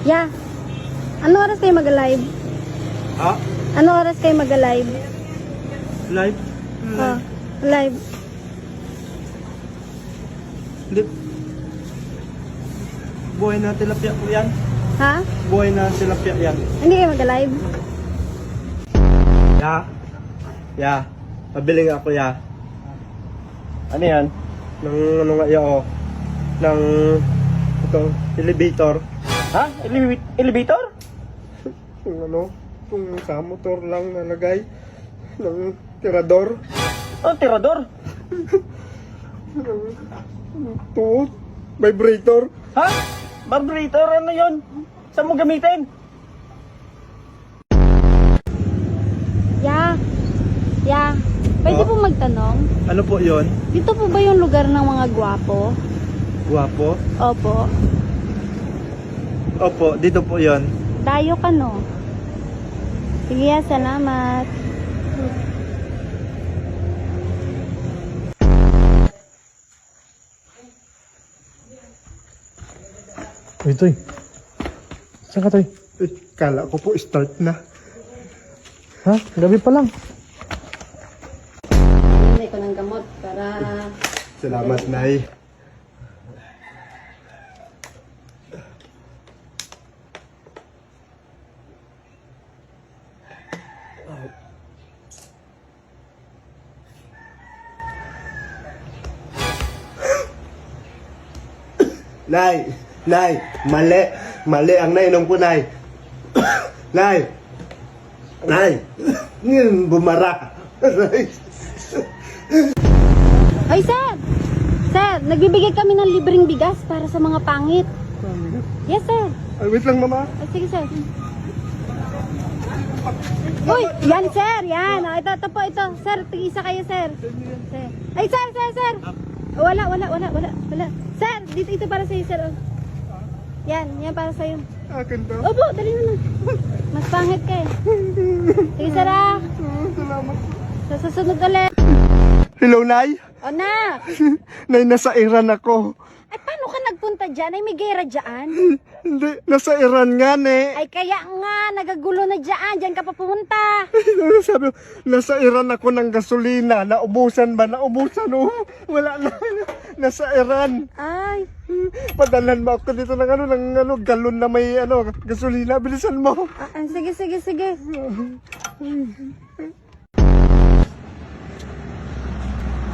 Yeah. Ano oras kayo mag-live? Ha? Ano oras kayo mag-live? Live? Oh, live. Hindi. Buhay na tilapia po yan. Ha? Buhay na tilapia yan. Hindi kayo mag-live? Ya. Ya. Pabili nga ako ya. Ano yan? Ng ano nga ya oh. Ng itong elevator. Ha? Elevator? Yung ano? Yung sa motor lang nalagay. Ng tirador. Oh, tirador? Ito. Vibrator. Ha? Vibrator? Ano yun? Saan mo gamitin? Yeah. Yeah. Pwede Oh. po magtanong? Ano po yon? Dito po ba yung lugar ng mga gwapo? Guwapo? Opo. Opo, dito po yon. Dayo ka no? Sige, salamat. Uy, Toy. Saan ka, Toy? Kala ko po start na. Ha? Gabi pa lang. Hindi ko ng gamot para... Salamat, Nay. Nay! Nay! Mali! Mali ang nainom ko, Nay! Nay! Nay! Bumara! Ay, sir! Sir, nagbibigay kami ng libreng bigas para sa mga pangit. Yes, sir. Ay, wait lang, Mama. Ay, sige, sir. Uy, yan, sir. Yan. Ah, ito po, ito. Sir, tig-isa kayo, sir. Sir. Ay, sir, sir, sir. Wala. Sir, ito para sa'yo, sir. Oh. Yan para sa'yo. Akin to. Opo, dali na lang. Mas pangit ka eh. Sige, sir, ah. Salamat. Sa susunod ulit. Hello, Nay? O na. Nay, nasa Iran ako. Ay, paano ka nagpunta dyan? Ay, may gera dyan? Hindi, nasa Iran nga, ne. Ay, kaya nga, nagagulo na dyan. Dyan ka pa pumunta. Sabi, nasa Iran ako ng gasolina. Naubusan ba? Naubusan, oh. Wala na. Nasa Iran. Ay, Padalan mo ako dito ng galon na may gasolina. Bilisan mo. sige.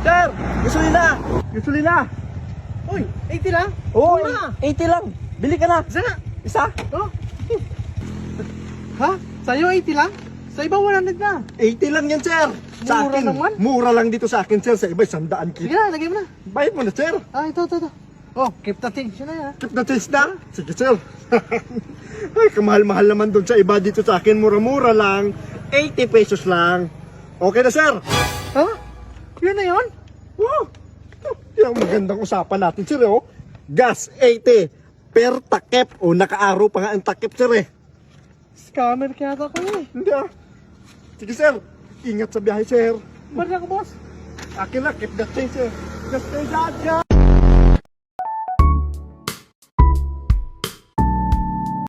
Sir! Gasolina! Gasolina. Uy, 80 lang? Oo, na. 80 lang. Bili ka na. Isa na. Isa? Oh. Ha? Sa'yo 80 lang? Sa iba 100 na. 80 lang yan, sir. Sa Mura akin, naman. mura lang dito sa akin, sir. Sa iba, 100 Sige kita. na, lagay mo na. Bayad mo na, sir. Ah, ito. Oh, keep the change na yan. Keep the taste na. Sige, sir. Ay, kamahal-mahal naman doon sa iba. Dito sa akin, mura-mura lang. 80 pesos lang. Okay na, sir. Ha? Yun na yun? Wow. Yung magandang usapan natin, sir, oh. Gas, 80. Per takip. O, nakaaraw pa nga ang takip, sir, eh. Scammer kaya ako eh. Hindi, ah. Sige, sir. Ingat sa biyahe, sir. Bari ako, boss. Akin na, keep the change, sir. Just stay dyan,